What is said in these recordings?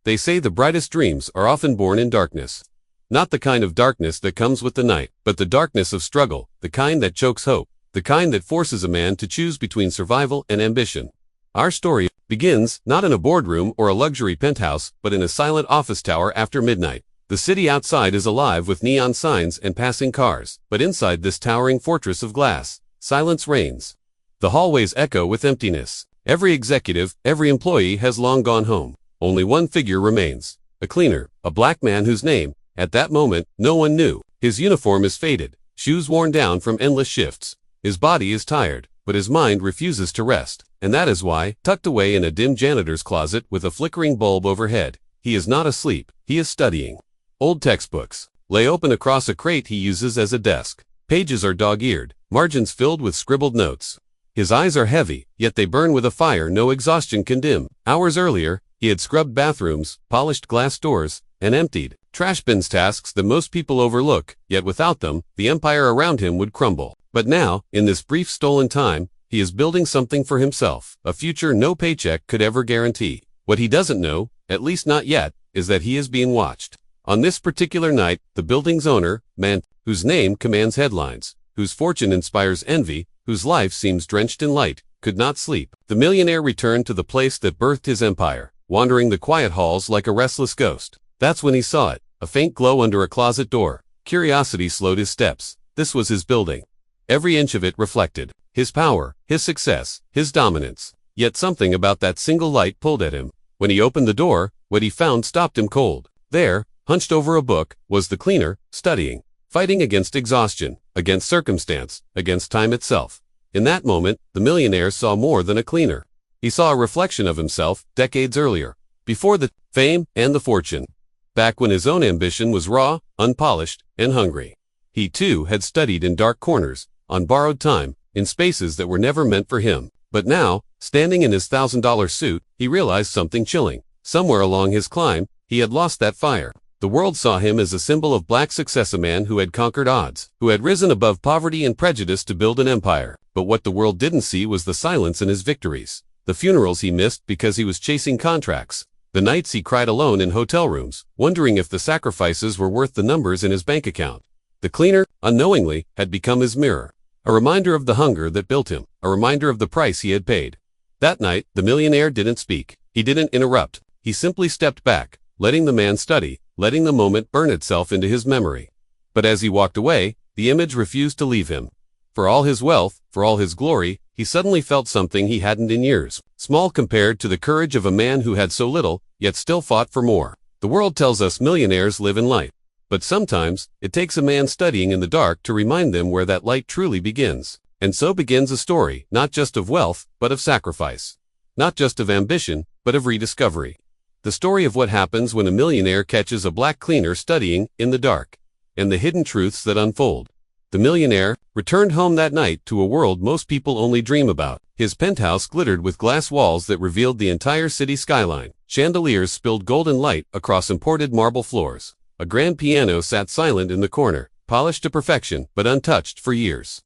They say the brightest dreams are often born in darkness. Not the kind of darkness that comes with the night, but the darkness of struggle, the kind that chokes hope, the kind that forces a man to choose between survival and ambition. Our story begins not in a boardroom or a luxury penthouse, but in a silent office tower after midnight. The city outside is alive with neon signs and passing cars, but inside this towering fortress of glass, silence reigns. The hallways echo with emptiness. Every executive, every employee has long gone home. Only one figure remains, a cleaner, a black man whose name, at that moment, no one knew. His uniform is faded, shoes worn down from endless shifts. His body is tired, but his mind refuses to rest. And that is why, tucked away in a dim janitor's closet with a flickering bulb overhead, he is not asleep, he is studying. Old textbooks lay open across a crate he uses as a desk. Pages are dog-eared, margins filled with scribbled notes. His eyes are heavy, yet they burn with a fire no exhaustion can dim. Hours earlier, he had scrubbed bathrooms, polished glass doors, and emptied trash bins, tasks that most people overlook, yet without them, the empire around him would crumble. But now, in this brief stolen time, he is building something for himself, a future no paycheck could ever guarantee. What he doesn't know, at least not yet, is that he is being watched. On this particular night, the building's owner, man, whose name commands headlines, whose fortune inspires envy, whose life seems drenched in light, could not sleep. The millionaire returned to the place that birthed his empire, wandering the quiet halls like a restless ghost. That's when he saw it, a faint glow under a closet door. Curiosity slowed his steps. This was his building. Every inch of it reflected his power, his success, his dominance. Yet something about that single light pulled at him. When he opened the door, what he found stopped him cold. There, hunched over a book, was the cleaner, studying, fighting against exhaustion, against circumstance, against time itself. In that moment, the millionaire saw more than a cleaner. He saw a reflection of himself, decades earlier, before the fame and the fortune. Back when his own ambition was raw, unpolished, and hungry. He too had studied in dark corners, on borrowed time, in spaces that were never meant for him. But now, standing in his $1,000 suit, he realized something chilling. Somewhere along his climb, he had lost that fire. The world saw him as a symbol of black success, a man who had conquered odds, who had risen above poverty and prejudice to build an empire. But what the world didn't see was the silence in his victories. The funerals he missed because he was chasing contracts. The nights he cried alone in hotel rooms, wondering if the sacrifices were worth the numbers in his bank account. The cleaner, unknowingly, had become his mirror. A reminder of the hunger that built him, a reminder of the price he had paid. That night, the millionaire didn't speak. He didn't interrupt. He simply stepped back, letting the man study, letting the moment burn itself into his memory. But as he walked away, the image refused to leave him. For all his wealth, for all his glory, he suddenly felt something he hadn't in years, small compared to the courage of a man who had so little, yet still fought for more. The world tells us millionaires live in light. But sometimes, it takes a man studying in the dark to remind them where that light truly begins. And so begins a story, not just of wealth, but of sacrifice. Not just of ambition, but of rediscovery. The story of what happens when a millionaire catches a black cleaner studying in the dark, and the hidden truths that unfold. The millionaire returned home that night to a world most people only dream about. His penthouse glittered with glass walls that revealed the entire city skyline. Chandeliers spilled golden light across imported marble floors. A grand piano sat silent in the corner, polished to perfection but untouched for years.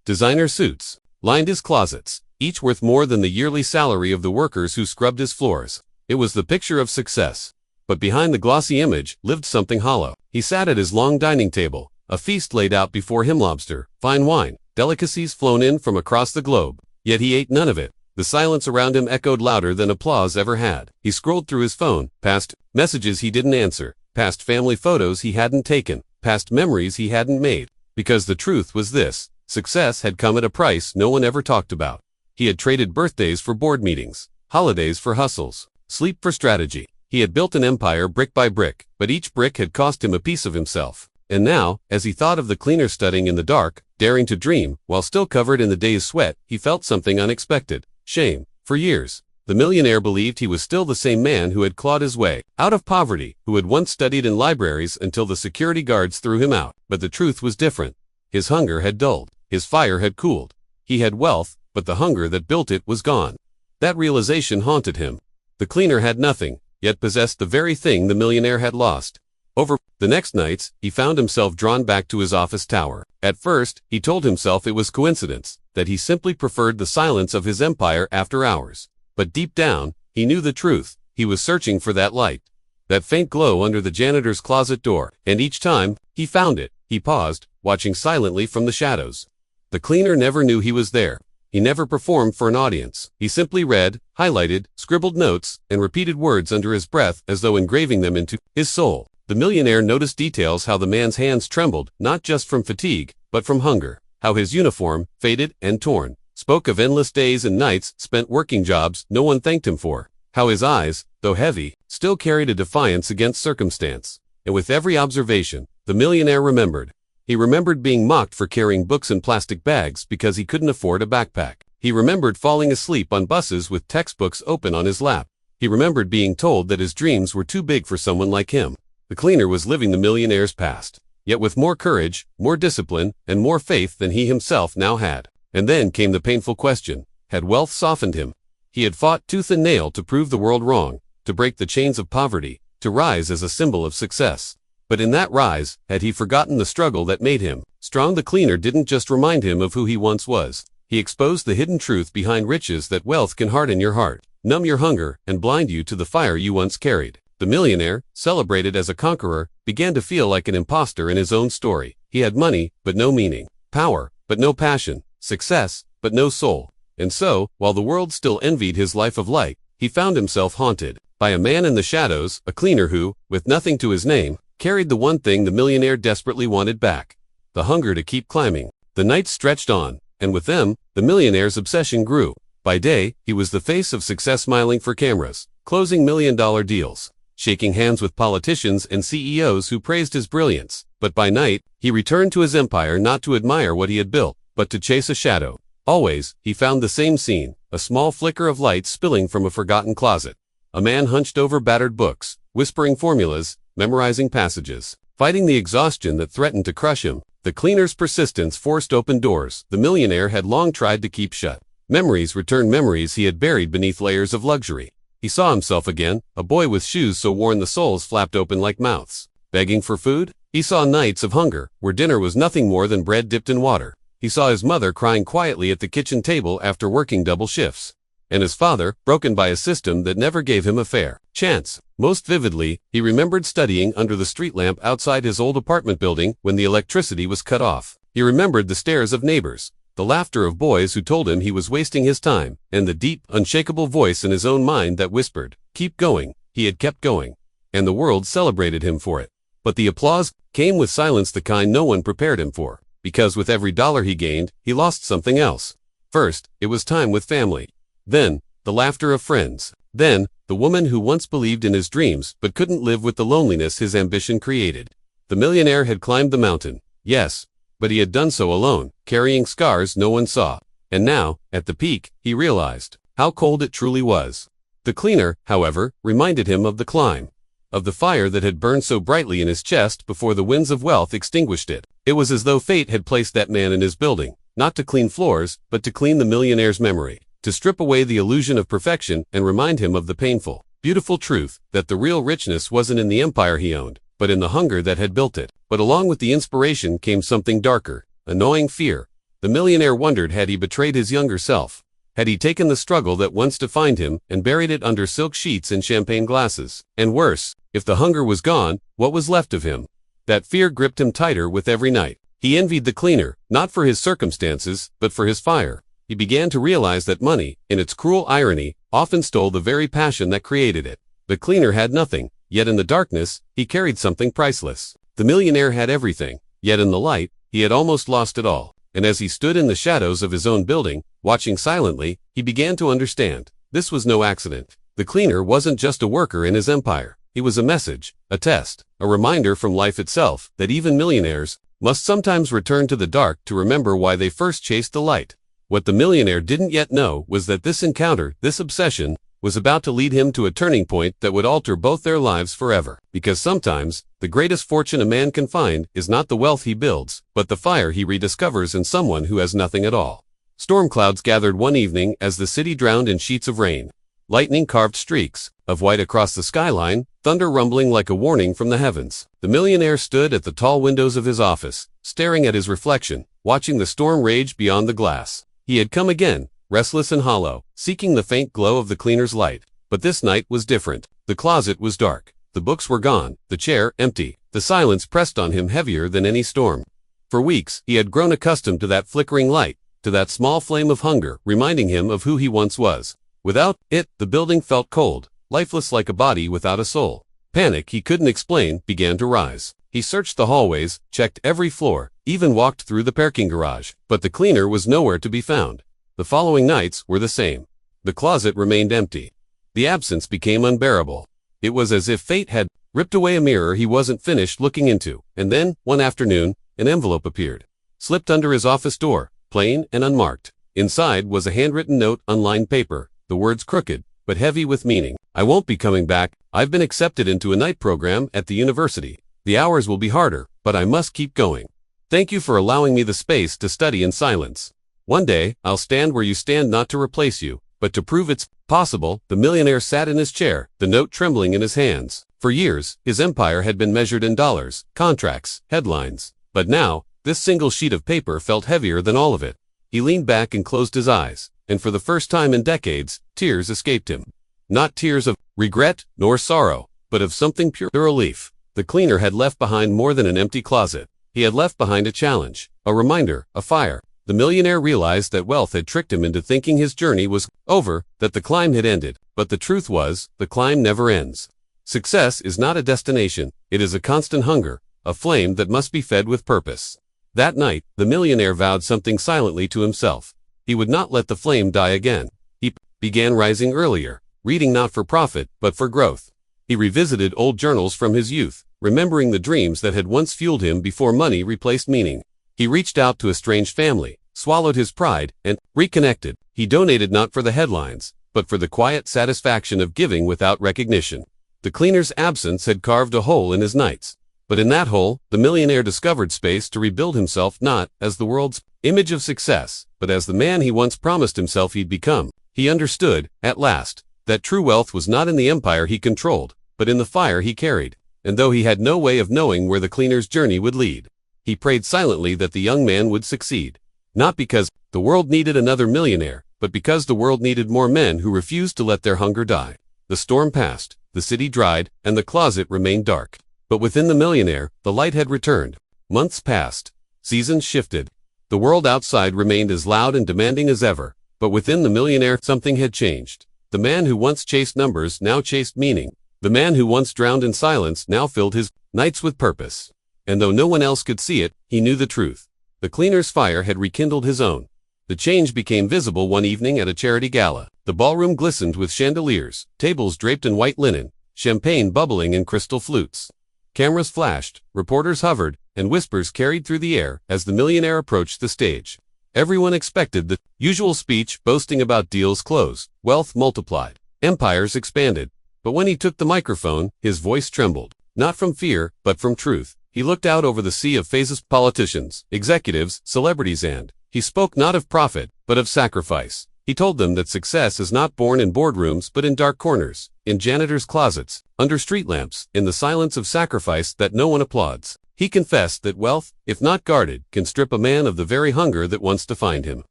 Designer suits lined his closets, each worth more than the yearly salary of the workers who scrubbed his floors. It was the picture of success. But behind the glossy image lived something hollow. He sat at his long dining table, a feast laid out before him: lobster, fine wine, delicacies flown in from across the globe. Yet he ate none of it. The silence around him echoed louder than applause ever had. He scrolled through his phone, past messages he didn't answer, past family photos he hadn't taken, past memories he hadn't made. Because the truth was this: success had come at a price no one ever talked about. He had traded birthdays for board meetings, holidays for hustles, sleep for strategy. He had built an empire brick by brick, but each brick had cost him a piece of himself. And now, as he thought of the cleaner studying in the dark, daring to dream, while still covered in the day's sweat, he felt something unexpected: shame. For years, the millionaire believed he was still the same man who had clawed his way out of poverty, who had once studied in libraries until the security guards threw him out. But the truth was different. His hunger had dulled. His fire had cooled. He had wealth, but the hunger that built it was gone. That realization haunted him. The cleaner had nothing, yet possessed the very thing the millionaire had lost. Over the next nights, he found himself drawn back to his office tower. At first, he told himself it was coincidence, that he simply preferred the silence of his empire after hours. But deep down, he knew the truth. He was searching for that light, that faint glow under the janitor's closet door, and each time he found it, he paused, watching silently from the shadows. The cleaner never knew he was there. He never performed for an audience. He simply read, highlighted, scribbled notes, and repeated words under his breath as though engraving them into his soul. The millionaire noticed details: how the man's hands trembled, not just from fatigue, but from hunger; how his uniform, faded and torn, spoke of endless days and nights spent working jobs no one thanked him for; how his eyes, though heavy, still carried a defiance against circumstance. And with every observation, the millionaire remembered. He remembered being mocked for carrying books in plastic bags because he couldn't afford a backpack. He remembered falling asleep on buses with textbooks open on his lap. He remembered being told that his dreams were too big for someone like him. The cleaner was living the millionaire's past, yet with more courage, more discipline, and more faith than he himself now had. And then came the painful question: had wealth softened him? He had fought tooth and nail to prove the world wrong, to break the chains of poverty, to rise as a symbol of success. But in that rise, had he forgotten the struggle that made him strong? The cleaner didn't just remind him of who he once was. He exposed the hidden truth behind riches: that wealth can harden your heart, numb your hunger, and blind you to the fire you once carried. The millionaire, celebrated as a conqueror, began to feel like an imposter in his own story. He had money, but no meaning; power, but no passion; success, but no soul. And so, while the world still envied his life of light, he found himself haunted by a man in the shadows, a cleaner who, with nothing to his name, carried the one thing the millionaire desperately wanted back: the hunger to keep climbing. The nights stretched on, and with them, the millionaire's obsession grew. By day, he was the face of success, smiling for cameras, closing million-dollar deals, shaking hands with politicians and CEOs who praised his brilliance. But by night, he returned to his empire, not to admire what he had built, but to chase a shadow. Always, he found the same scene: a small flicker of light spilling from a forgotten closet. A man hunched over battered books, whispering formulas, memorizing passages, fighting the exhaustion that threatened to crush him. The cleaner's persistence forced open doors the millionaire had long tried to keep shut. Memories returned, memories he had buried beneath layers of luxury. He saw himself again, a boy with shoes so worn the soles flapped open like mouths, begging for food. He saw nights of hunger, where dinner was nothing more than bread dipped in water. He saw his mother crying quietly at the kitchen table after working double shifts, and his father, broken by a system that never gave him a fair chance. Most vividly, he remembered studying under the street lamp outside his old apartment building when the electricity was cut off. He remembered the stares of neighbors, the laughter of boys who told him he was wasting his time, and the deep, unshakable voice in his own mind that whispered, "Keep going." He had kept going, and the world celebrated him for it. But the applause came with silence, the kind no one prepared him for, because with every dollar he gained, he lost something else. First, it was time with family. Then, the laughter of friends. Then, the woman who once believed in his dreams but couldn't live with the loneliness his ambition created. The millionaire had climbed the mountain, yes, but he had done so alone, carrying scars no one saw. And now, at the peak, he realized how cold it truly was. The cleaner, however, reminded him of the climb, of the fire that had burned so brightly in his chest before the winds of wealth extinguished it. It was as though fate had placed that man in his building, not to clean floors, but to clean the millionaire's memory, to strip away the illusion of perfection and remind him of the painful, beautiful truth that the real richness wasn't in the empire he owned, but in the hunger that had built it. But along with the inspiration came something darker, a gnawing fear. The millionaire wondered, had he betrayed his younger self? Had he taken the struggle that once defined him and buried it under silk sheets and champagne glasses? And worse, if the hunger was gone, what was left of him? That fear gripped him tighter with every night. He envied the cleaner, not for his circumstances, but for his fire. He began to realize that money, in its cruel irony, often stole the very passion that created it. The cleaner had nothing, yet in the darkness, he carried something priceless. The millionaire had everything, yet in the light, he had almost lost it all. And as he stood in the shadows of his own building, watching silently, he began to understand. This was no accident. The cleaner wasn't just a worker in his empire. He was a message, a test, a reminder from life itself that even millionaires must sometimes return to the dark to remember why they first chased the light. What the millionaire didn't yet know was that this encounter, this obsession, was about to lead him to a turning point that would alter both their lives forever. Because sometimes, the greatest fortune a man can find is not the wealth he builds, but the fire he rediscovers in someone who has nothing at all. Storm clouds gathered one evening as the city drowned in sheets of rain. Lightning carved streaks of white across the skyline, thunder rumbling like a warning from the heavens. The millionaire stood at the tall windows of his office, staring at his reflection, watching the storm rage beyond the glass. He had come again, restless and hollow, seeking the faint glow of the cleaner's light. But this night was different. The closet was dark. The books were gone, the chair empty. The silence pressed on him heavier than any storm. For weeks, he had grown accustomed to that flickering light, to that small flame of hunger, reminding him of who he once was. Without it, the building felt cold, lifeless like a body without a soul. Panic he couldn't explain began to rise. He searched the hallways, checked every floor, even walked through the parking garage, but the cleaner was nowhere to be found. The following nights were the same. The closet remained empty. The absence became unbearable. It was as if fate had ripped away a mirror he wasn't finished looking into, and then, one afternoon, an envelope appeared, slipped under his office door, plain and unmarked. Inside was a handwritten note on lined paper, the words crooked, but heavy with meaning. I won't be coming back. I've been accepted into a night program at the university. The hours will be harder, but I must keep going. Thank you for allowing me the space to study in silence. One day, I'll stand where you stand, not to replace you, but to prove it's possible. The millionaire sat in his chair, the note trembling in his hands. For years, his empire had been measured in dollars, contracts, headlines. But now, this single sheet of paper felt heavier than all of it. He leaned back and closed his eyes, and for the first time in decades, tears escaped him. Not tears of regret nor sorrow, but of something pure relief. The cleaner had left behind more than an empty closet. He had left behind a challenge, a reminder, a fire. The millionaire realized that wealth had tricked him into thinking his journey was over, that the climb had ended. But the truth was, the climb never ends. Success is not a destination, it is a constant hunger, a flame that must be fed with purpose. That night, the millionaire vowed something silently to himself. He would not let the flame die again. He began rising earlier, reading not for profit, but for growth. He revisited old journals from his youth, remembering the dreams that had once fueled him before money replaced meaning. He reached out to estranged family, swallowed his pride, and reconnected. He donated not for the headlines, but for the quiet satisfaction of giving without recognition. The cleaner's absence had carved a hole in his nights. But in that hole, the millionaire discovered space to rebuild himself, not as the world's image of success, but as the man he once promised himself he'd become. He understood, at last, that true wealth was not in the empire he controlled, but in the fire he carried. And though he had no way of knowing where the cleaner's journey would lead, he prayed silently that the young man would succeed. Not because the world needed another millionaire, but because the world needed more men who refused to let their hunger die. The storm passed, the city dried, and the closet remained dark. But within the millionaire, the light had returned. Months passed. Seasons shifted. The world outside remained as loud and demanding as ever. But within the millionaire, something had changed. The man who once chased numbers now chased meaning. The man who once drowned in silence now filled his nights with purpose. And though no one else could see it, he knew the truth. The cleaner's fire had rekindled his own. The change became visible one evening at a charity gala. The ballroom glistened with chandeliers, tables draped in white linen, champagne bubbling in crystal flutes. Cameras flashed, reporters hovered, and whispers carried through the air as the millionaire approached the stage. Everyone expected the usual speech, boasting about deals closed, wealth multiplied, empires expanded. But when he took the microphone, his voice trembled, not from fear, but from truth. He looked out over the sea of faces, politicians, executives, celebrities, and he spoke not of profit, but of sacrifice. He told them that success is not born in boardrooms but in dark corners, in janitors' closets, under street lamps, in the silence of sacrifice that no one applauds. He confessed that wealth, if not guarded, can strip a man of the very hunger that once defined him.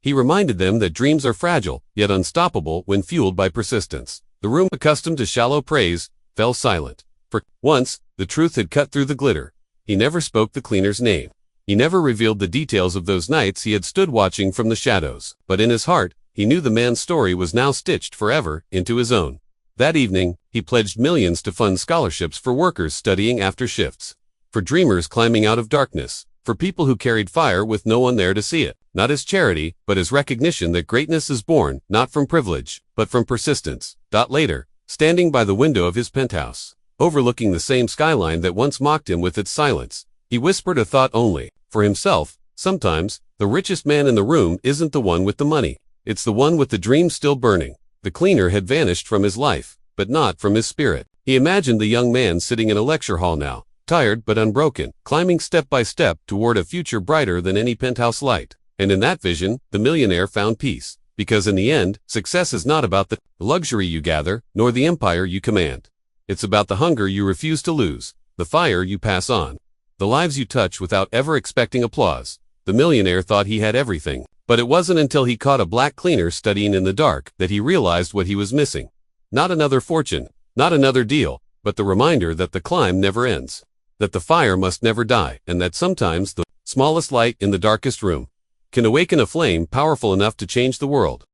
He reminded them that dreams are fragile, yet unstoppable when fueled by persistence. The room, accustomed to shallow praise, fell silent. For once, the truth had cut through the glitter. He never spoke the cleaner's name. He never revealed the details of those nights he had stood watching from the shadows. But in his heart, he knew the man's story was now stitched forever into his own. That evening, he pledged millions to fund scholarships for workers studying after shifts, for dreamers climbing out of darkness, for people who carried fire with no one there to see it, not as charity, but as recognition that greatness is born, not from privilege, but from persistence. Later, standing by the window of his penthouse, overlooking the same skyline that once mocked him with its silence, he whispered a thought only, for himself. Sometimes, the richest man in the room isn't the one with the money. It's the one with the dream still burning. The cleaner had vanished from his life, but not from his spirit. He imagined the young man sitting in a lecture hall now, tired but unbroken, climbing step by step toward a future brighter than any penthouse light. And in that vision, the millionaire found peace. Because in the end, success is not about the luxury you gather, nor the empire you command. It's about the hunger you refuse to lose, the fire you pass on, the lives you touch without ever expecting applause. The millionaire thought he had everything. But it wasn't until he caught a black cleaner studying in the dark that he realized what he was missing. Not another fortune, not another deal, but the reminder that the climb never ends, that the fire must never die, and that sometimes the smallest light in the darkest room can awaken a flame powerful enough to change the world.